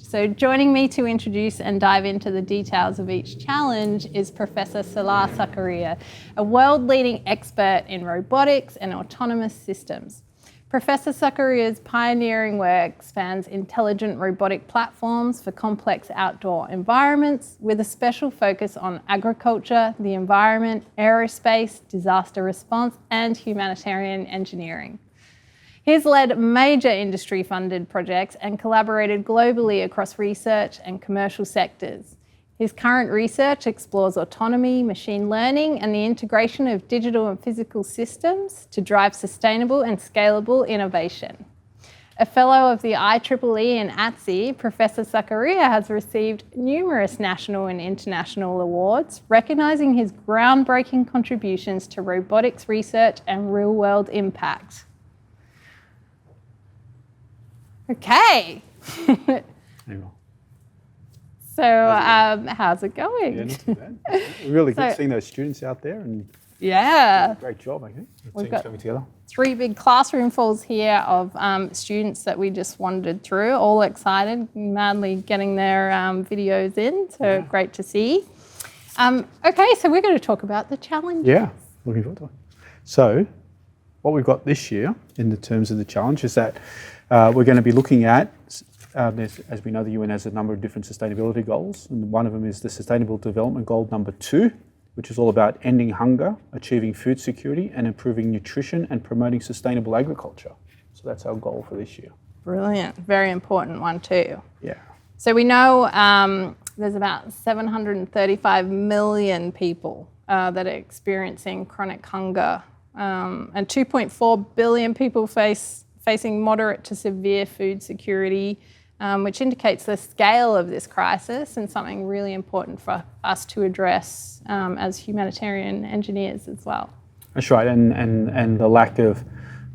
So joining me to introduce and dive into the details of each challenge is Professor Salah Zakaria, a world-leading expert in robotics and autonomous systems. Professor Zakaria's pioneering work spans intelligent robotic platforms for complex outdoor environments, with a special focus on agriculture, the environment, aerospace, disaster response, and humanitarian engineering. He's led major industry-funded projects and collaborated globally across research and commercial sectors. His current research explores autonomy, machine learning, and the integration of digital and physical systems to drive sustainable and scalable innovation. A fellow of the IEEE and ATSI, Professor Zakaria has received numerous national and international awards, recognising his groundbreaking contributions to robotics research and real-world impact. Okay. There you go. So how's it going? Yeah, not too bad. Really good seeing those students out there, and great job, I think. We've got coming together. 3 big classroom fulls here of students that we just wandered through, all excited, madly getting their videos in, so great to see. Okay, so we're going to talk about the challenges. Yeah, looking forward to it. So what we've got this year in the terms of the challenge is that we're going to be looking at, as we know, the UN has a number of different sustainability goals, and one of them is the Sustainable Development Goal number 2, which is all about ending hunger, achieving food security, and improving nutrition and promoting sustainable agriculture. So that's our goal for this year. Brilliant, very important one too. Yeah. So we know there's about 735 million people that are experiencing chronic hunger, and 2.4 billion people facing moderate to severe food security, which indicates the scale of this crisis and something really important for us to address as humanitarian engineers as well. That's right, and the lack of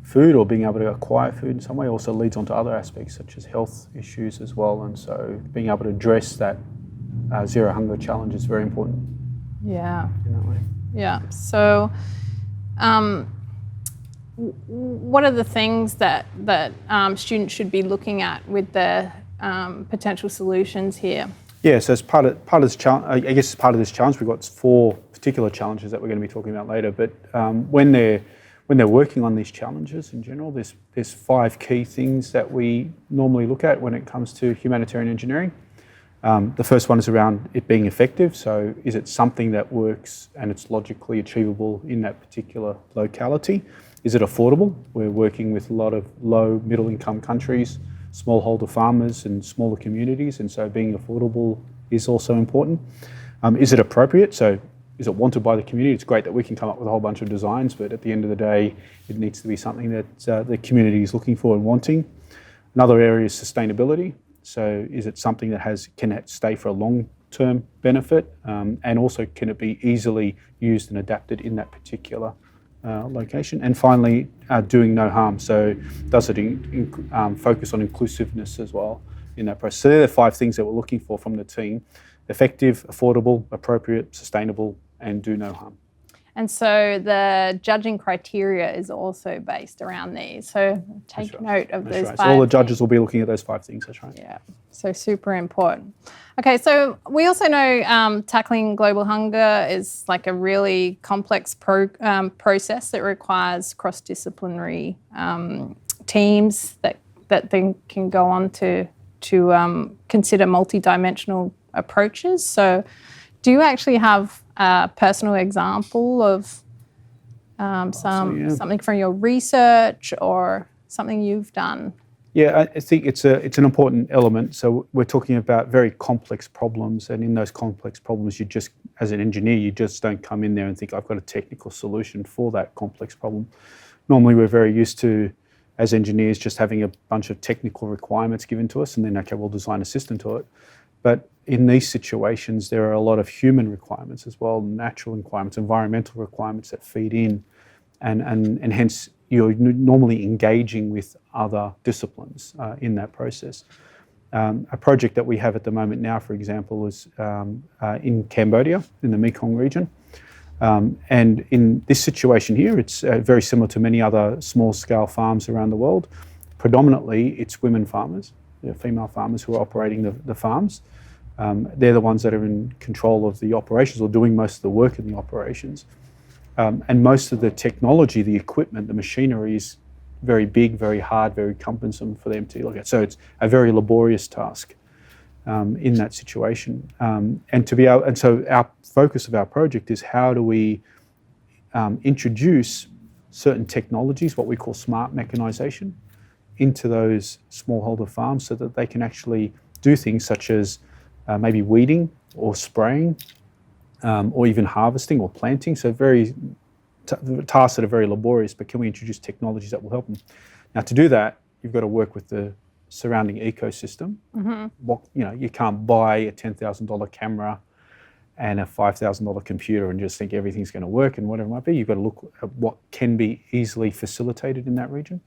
food or being able to acquire food in some way also leads on to other aspects such as health issues as well, and so being able to address that zero hunger challenge is very important. Yeah. In that way. Yeah, so what are the things that students should be looking at with their potential solutions here? Yeah, so as part of this challenge, I guess as part of this challenge, we've got 4 particular challenges that we're going to be talking about later. But when they're working on these challenges in general, there's 5 key things that we normally look at when it comes to humanitarian engineering. The first one is around it being effective. So is it something that works and it's logically achievable in that particular locality? Is it affordable? We're working with a lot of low, middle income countries, smallholder farmers and smaller communities, and so being affordable is also important. Is it appropriate? So is it wanted by the community? It's great that we can come up with a whole bunch of designs, but at the end of the day, it needs to be something that the community is looking for and wanting. Another area is sustainability. So is it something that can it stay for a long-term benefit? And also, can it be easily used and adapted in that particular location? And finally, doing no harm. So does it focus on inclusiveness as well in that process? So they're the 5 things that we're looking for from the team: effective, affordable, appropriate, sustainable, and do no harm. And so the judging criteria is also based around these. So take note of those 5 So all the judges will be looking at those 5 things, that's right. Yeah, so super important. Okay, so we also know tackling global hunger is like a really complex process that requires cross-disciplinary teams that then can go on to consider multidimensional approaches. So do you actually have a personal example of something from your research or something you've done? Yeah, I think it's an important element. So we're talking about very complex problems, and in those complex problems, you just, as an engineer, you just don't come in there and think, I've got a technical solution for that complex problem. Normally, we're very used to, as engineers, just having a bunch of technical requirements given to us, and then, okay, we'll design a system to it. But in these situations, there are a lot of human requirements as well, natural requirements, environmental requirements that feed in, and hence you're normally engaging with other disciplines in that process. A project that we have at the moment now, for example, is in Cambodia, in the Mekong region. And in this situation here, it's very similar to many other small-scale farms around the world. Predominantly, it's women farmers. female farmers who are operating the farms. They're the ones that are in control of the operations or doing most of the work in the operations. And most of the technology, the equipment, the machinery is very big, very hard, very cumbersome for them to look at. So it's a very laborious task in that situation. And so our focus of our project is how do we introduce certain technologies, what we call smart mechanization, into those smallholder farms so that they can actually do things such as maybe weeding or spraying or even harvesting or planting. So tasks that are very laborious, but can we introduce technologies that will help them? Now, to do that, you've got to work with the surrounding ecosystem. You can't buy a $10,000 camera and a $5,000 computer and just think everything's going to work and whatever it might be. You've got to look at what can be easily facilitated in that region.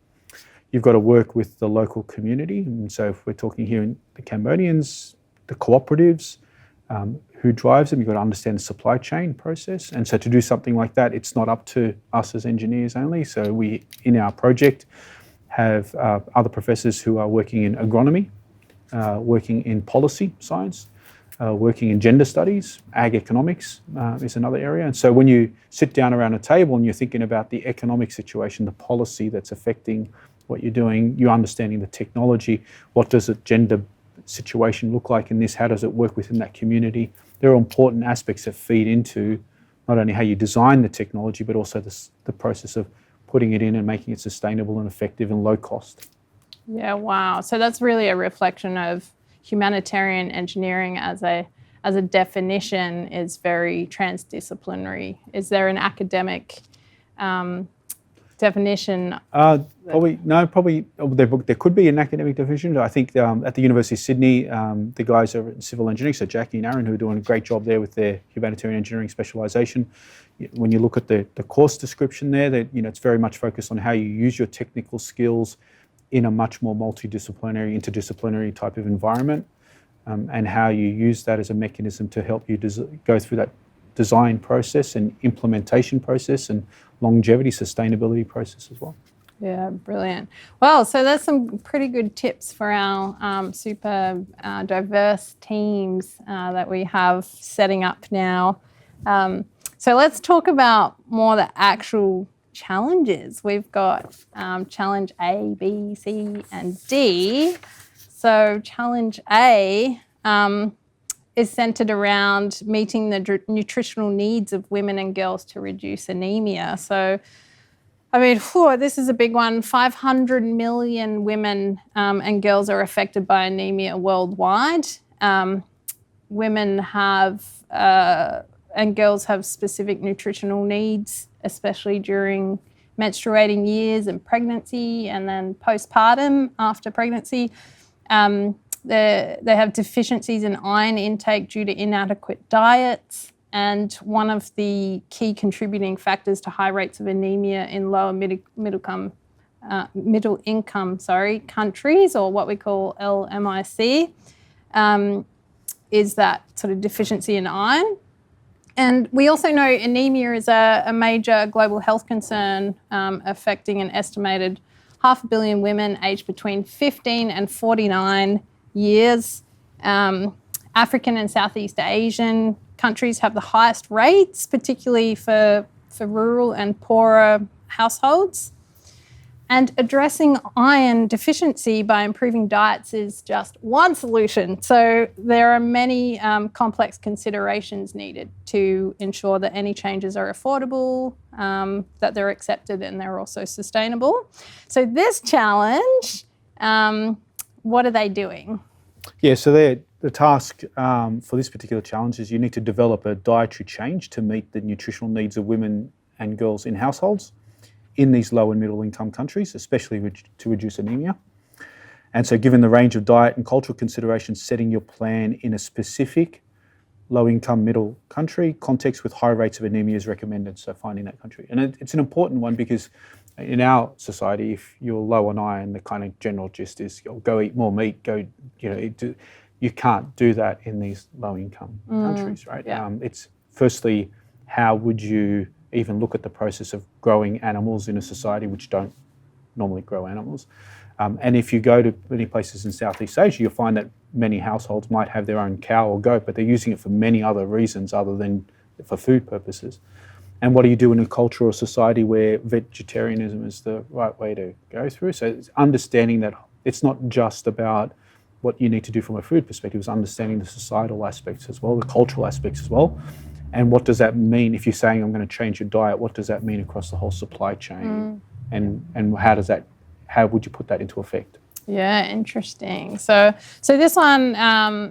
You've got to work with the local community. And so if we're talking here in the Cambodians, the cooperatives, who drives them, you've got to understand the supply chain process. And so to do something like that, it's not up to us as engineers only. So we, in our project, have other professors who are working in agronomy, working in policy science, working in gender studies, ag economics is another area. And so when you sit down around a table and you're thinking about the economic situation, the policy that's affecting what you're doing, you're understanding the technology, what does a gender situation look like in this, how does it work within that community? There are important aspects that feed into not only how you design the technology, but also the process of putting it in and making it sustainable and effective and low cost. Yeah, wow. So that's really a reflection of humanitarian engineering as a definition is very transdisciplinary. Is there an academic definition? There could be an academic definition. I think at the University of Sydney, the guys over in civil engineering, so Jackie and Aaron, who are doing a great job there with their humanitarian engineering specialisation. When you look at the course description there, that it's very much focused on how you use your technical skills in a much more multidisciplinary, interdisciplinary type of environment, and how you use that as a mechanism to help you go through that design process and implementation process and longevity, sustainability process as well. Yeah, brilliant. Well, so there's some pretty good tips for our super diverse teams that we have setting up now. So let's talk about more the actual challenges. We've got challenge A, B, C, and D. So challenge A is centered around meeting the nutritional needs of women and girls to reduce anemia. So, I mean, this is a big one. 500 million women and girls are affected by anemia worldwide. Women have and girls have specific nutritional needs, especially during menstruating years and pregnancy, and then postpartum after pregnancy. They have deficiencies in iron intake due to inadequate diets, and one of the key contributing factors to high rates of anemia in lower middle income countries, or what we call LMIC, is that sort of deficiency in iron. And we also know anemia is a major global health concern, affecting an estimated 500 million women aged between 15 and 49 years. African and Southeast Asian countries have the highest rates, particularly for rural and poorer households. And addressing iron deficiency by improving diets is just one solution. So there are many complex considerations needed to ensure that any changes are affordable, that they're accepted, and they're also sustainable. So this challenge, what are they doing? Yeah, so the task for this particular challenge is you need to develop a dietary change to meet the nutritional needs of women and girls in households in these low and middle income countries, especially to reduce anemia. And so given the range of diet and cultural considerations, setting your plan in a specific low income middle country context with high rates of anemia is recommended, so finding that country. And it's an important one because in our society, if you're low on iron, the kind of general gist is go eat more meat, you can't do that in these low income countries, right? Yeah. It's firstly, how would you even look at the process of growing animals in a society which don't normally grow animals? And if you go to many places in Southeast Asia, you'll find that many households might have their own cow or goat, but they're using it for many other reasons other than for food purposes. And what do you do in a culture or society where vegetarianism is the right way to go through? So it's understanding that it's not just about what you need to do from a food perspective, it's understanding the societal aspects as well, the cultural aspects as well. And what does that mean if you're saying I'm going to change your diet? What does that mean across the whole supply chain? And how would you put that into effect? Yeah, interesting. So this one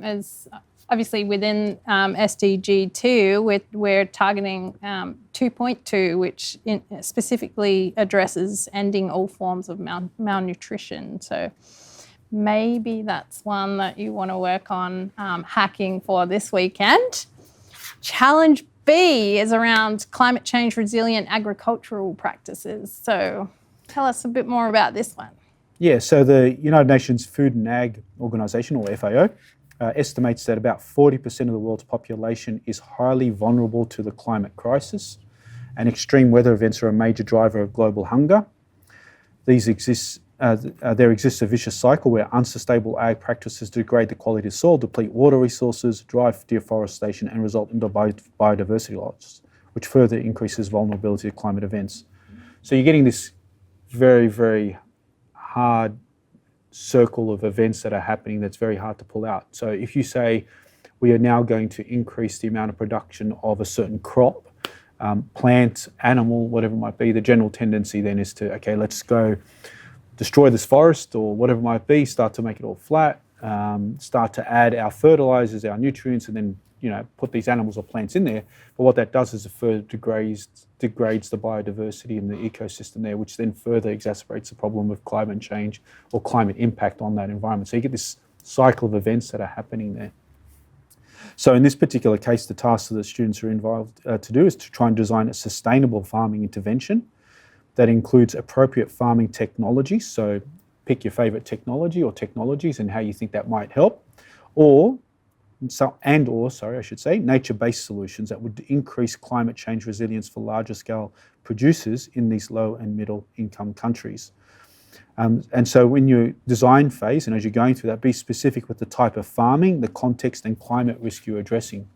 is obviously within SDG 2, we're targeting 2.2, which specifically addresses ending all forms of malnutrition. So maybe that's one that you want to work on hacking for this weekend. Challenge B is around climate change resilient agricultural practices. So tell us a bit more about this one. Yeah, so the United Nations Food and Ag Organization, or FAO, estimates that about 40% of the world's population is highly vulnerable to the climate crisis, and extreme weather events are a major driver of global hunger. There exists a vicious cycle where unsustainable ag practices degrade the quality of soil, deplete water resources, drive deforestation, and result in biodiversity loss, which further increases vulnerability to climate events. So you're getting this very, very hard circle of events that are happening that's very hard to pull out. So if you say we are now going to increase the amount of production of a certain crop, plant, animal, whatever it might be, the general tendency then is to, okay, let's go destroy this forest or whatever it might be, start to make it all flat, start to add our fertilizers, our nutrients, and then put these animals or plants in there. But what that does is it further degrades the biodiversity in the ecosystem there, which then further exacerbates the problem of climate change or climate impact on that environment. So you get this cycle of events that are happening there. So in this particular case, the task that the students are involved to do is to try and design a sustainable farming intervention that includes appropriate farming technology. So pick your favorite technology or technologies and how you think that might help, or nature-based solutions that would increase climate change resilience for larger scale producers in these low and middle income countries. And so when you design phase, and as you're going through that, be specific with the type of farming, the context and climate risk you're addressing.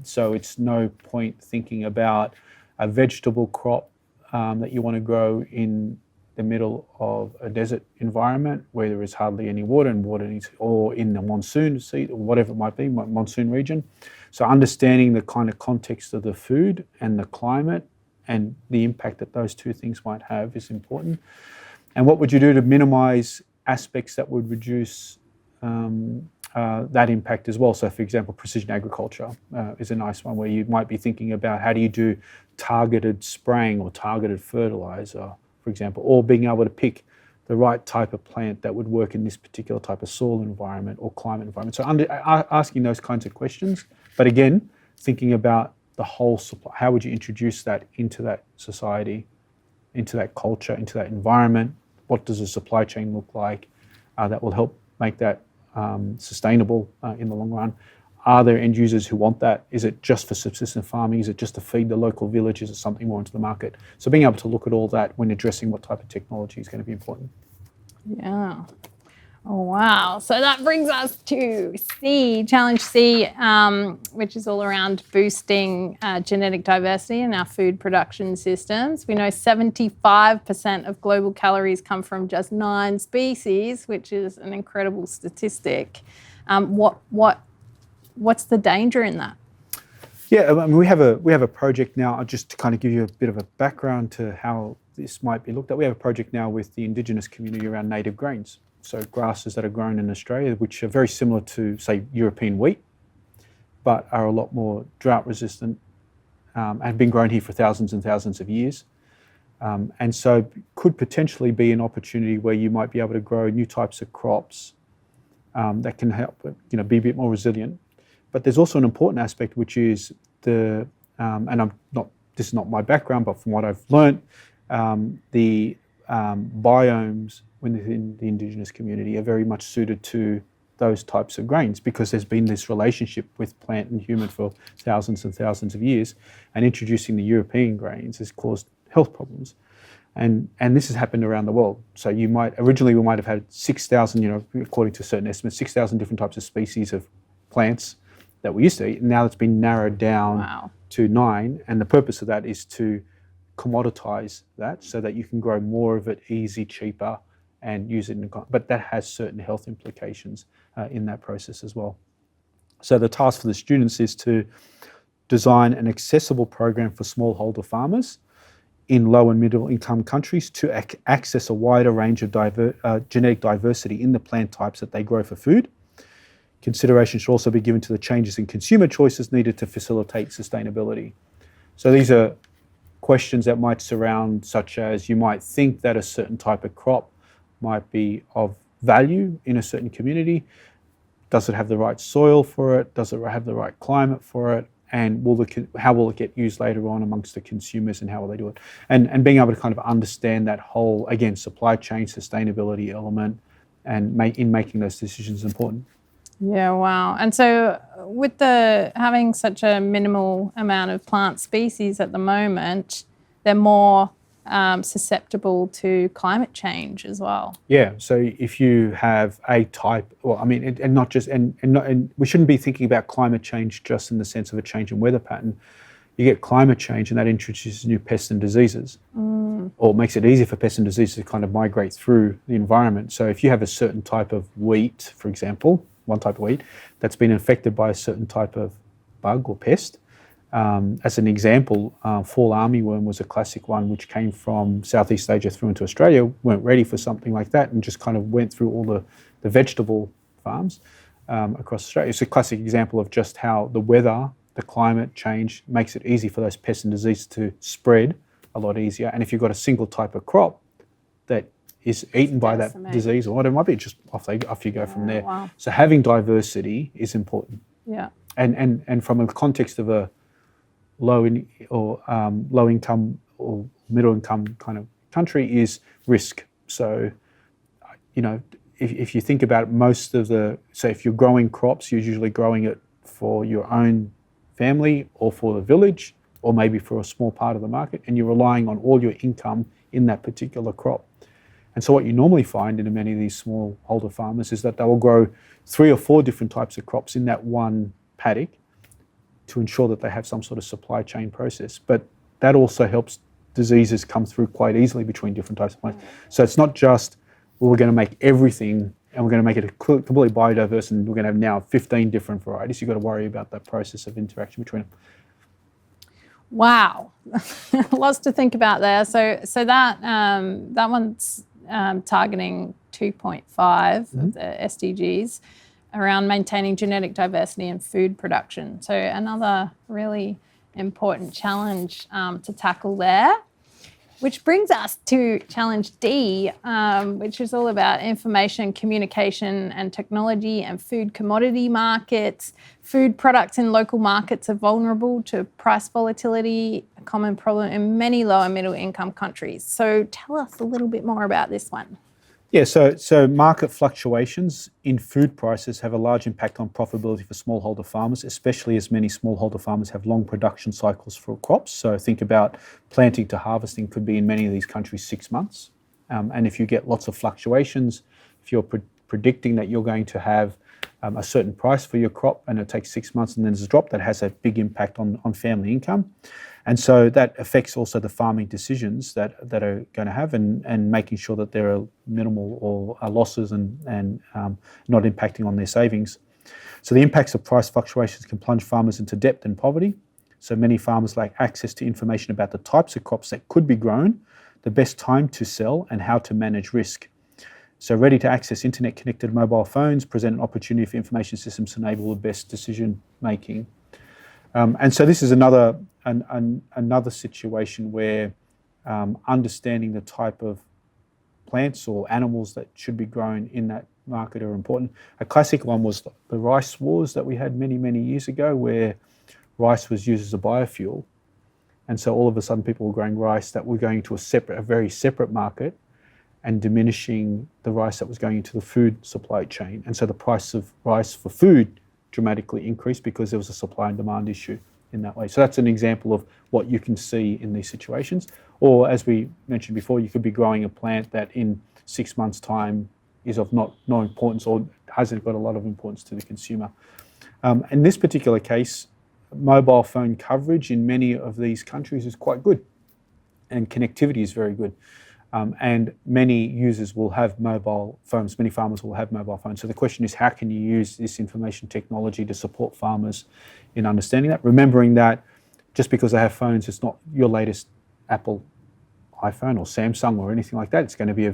So it's no point thinking about a vegetable crop that you want to grow in the middle of a desert environment where there is hardly any water and water needs, or in the monsoon season, or whatever it might be, monsoon region. So understanding the kind of context of the food and the climate and the impact that those two things might have is important. And what would you do to minimize aspects that would reduce that impact as well? So for example, precision agriculture is a nice one where you might be thinking about how do you do targeted spraying or targeted fertilizer, for example, or being able to pick the right type of plant that would work in this particular type of soil environment or climate environment. So asking those kinds of questions, but again, thinking about the whole supply. How would you introduce that into that society, into that culture, into that environment? What does the supply chain look like that will help make that sustainable in the long run? Are there end users who want that? Is it just for subsistence farming? Is it just to feed the local village? Is it something more into the market? So being able to look at all that when addressing what type of technology is going to be important. Yeah. Oh, wow. So that brings us to Challenge C, which is all around boosting genetic diversity in our food production systems. We know 75% of global calories come from just 9 species, which is an incredible statistic. What's the danger in that? Yeah, I mean, we have a project now, just to kind of give you a bit of a background to how this might be looked at. We have a project now with the Indigenous community around native grains. So grasses that are grown in Australia, which are very similar to, say, European wheat, but are a lot more drought resistant, have been grown here for thousands and thousands of years. And so could potentially be an opportunity where you might be able to grow new types of crops that can help, be a bit more resilient. But there's also an important aspect, which is this is not my background, but from what I've learned, the biomes within the Indigenous community are very much suited to those types of grains because there's been this relationship with plant and human for thousands and thousands of years, and introducing the European grains has caused health problems. And this has happened around the world. So we might have had 6,000, according to certain estimates, 6,000 different types of species of plants that we used to eat. And now it's been narrowed down to 9. And the purpose of that is to commoditize that so that you can grow more of it easy, cheaper, and use it but that has certain health implications in that process as well. So the task for the students is to design an accessible program for smallholder farmers in low and middle income countries to access a wider range of genetic diversity in the plant types that they grow for food. Consideration should also be given to the changes in consumer choices needed to facilitate sustainability. So these are questions that might surround, such as you might think that a certain type of crop might be of value in a certain community. Does it have the right soil for it? Does it have the right climate for it? And how will it get used later on amongst the consumers, and how will they do it? And being able to kind of understand that whole, again, supply chain sustainability element and in making those decisions important. Yeah, wow. And so with having such a minimal amount of plant species at the moment, they're more susceptible to climate change as well. Yeah, so if you have a type, and we shouldn't be thinking about climate change just in the sense of a change in weather pattern. You get climate change and that introduces new pests and diseases, or makes it easier for pests and diseases to kind of migrate through the environment. So if you have a certain type of wheat, for example, one type of wheat, that's been infected by a certain type of bug or pest, as an example, fall armyworm was a classic one which came from Southeast Asia through into Australia, weren't ready for something like that and just kind of went through all the vegetable farms across Australia. It's a classic example of just how the weather, the climate change makes it easy for those pests and diseases to spread a lot easier. And if you've got a single type of crop that is eaten by that disease or whatever it might be, just off you go from there. Wow. So having diversity is important. Yeah. And from a context of a low income or middle income kind of country is risk. So, if you think about it, so if you're growing crops, you're usually growing it for your own family or for the village or maybe for a small part of the market, and you're relying on all your income in that particular crop. And so what you normally find in many of these smallholder farmers is that they will grow 3 or 4 different types of crops in that one paddock to ensure that they have some sort of supply chain process. But that also helps diseases come through quite easily between different types of plants. So it's not just, we're going to make everything and we're going to make it completely biodiverse and we're going to have now 15 different varieties. You've got to worry about that process of interaction between them. Wow. Lots to think about there. So that one's targeting 2.5 of the SDGs around maintaining genetic diversity in food production. So another really important challenge to tackle there, which brings us to challenge D, which is all about information, communication and technology and food commodity markets. Food products in local markets are vulnerable to price volatility, a common problem in many low and middle income countries. So tell us a little bit more about this one. Yeah, so market fluctuations in food prices have a large impact on profitability for smallholder farmers, especially as many smallholder farmers have long production cycles for crops. So think about planting to harvesting could be in many of these countries 6 months. And if you get lots of fluctuations, if you're predicting that you're going to have a certain price for your crop and it takes 6 months and then there's a drop, that has a big impact on family income. And so that affects also the farming decisions that are going to have and making sure that there are minimal or losses and not impacting on their savings. So the impacts of price fluctuations can plunge farmers into debt and poverty. So many farmers lack access to information about the types of crops that could be grown, the best time to sell, and how to manage risk. So ready to access internet-connected mobile phones present an opportunity for information systems to enable the best decision making. And so this is another situation where understanding the type of plants or animals that should be grown in that market are important. A classic one was the rice wars that we had many, many years ago, where rice was used as a biofuel. And so all of a sudden people were growing rice that were going to a very separate market and diminishing the rice that was going into the food supply chain. And so the price of rice for food dramatically increased because there was a supply and demand issue in that way. So that's an example of what you can see in these situations. Or as we mentioned before, you could be growing a plant that in 6 months' time is of no importance or hasn't got a lot of importance to the consumer. In this particular case, mobile phone coverage in many of these countries is quite good, and connectivity is very good. And many users will have mobile phones, many farmers will have mobile phones. So the question is, how can you use this information technology to support farmers in understanding that? Remembering that just because they have phones, it's not your latest Apple iPhone or Samsung or anything like that. It's going to be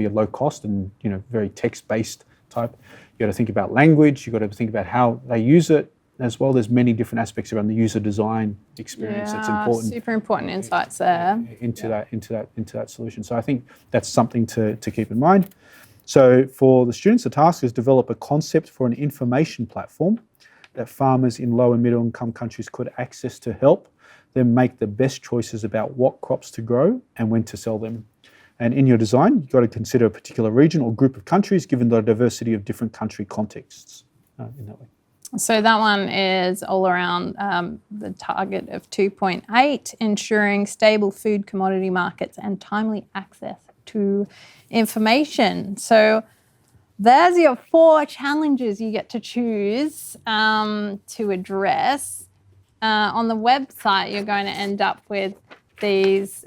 a low cost and very text-based type. You got to think about language. You got to think about how they use it as well. There's many different aspects around the user design experience that's important. Super important insights there. Into that solution. So I think that's something to keep in mind. So for the students, the task is develop a concept for an information platform that farmers in low and middle income countries could access to help them make the best choices about what crops to grow and when to sell them. And in your design, you've got to consider a particular region or group of countries given the diversity of different country contexts in that way. So that one is all around the target of 2.8, ensuring stable food commodity markets and timely access to information. So there's your 4 challenges you get to choose to address. On the website, you're going to end up with these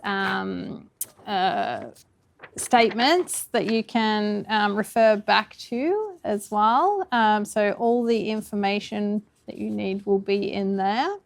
statements that you can refer back to as well. So all the information that you need will be in there.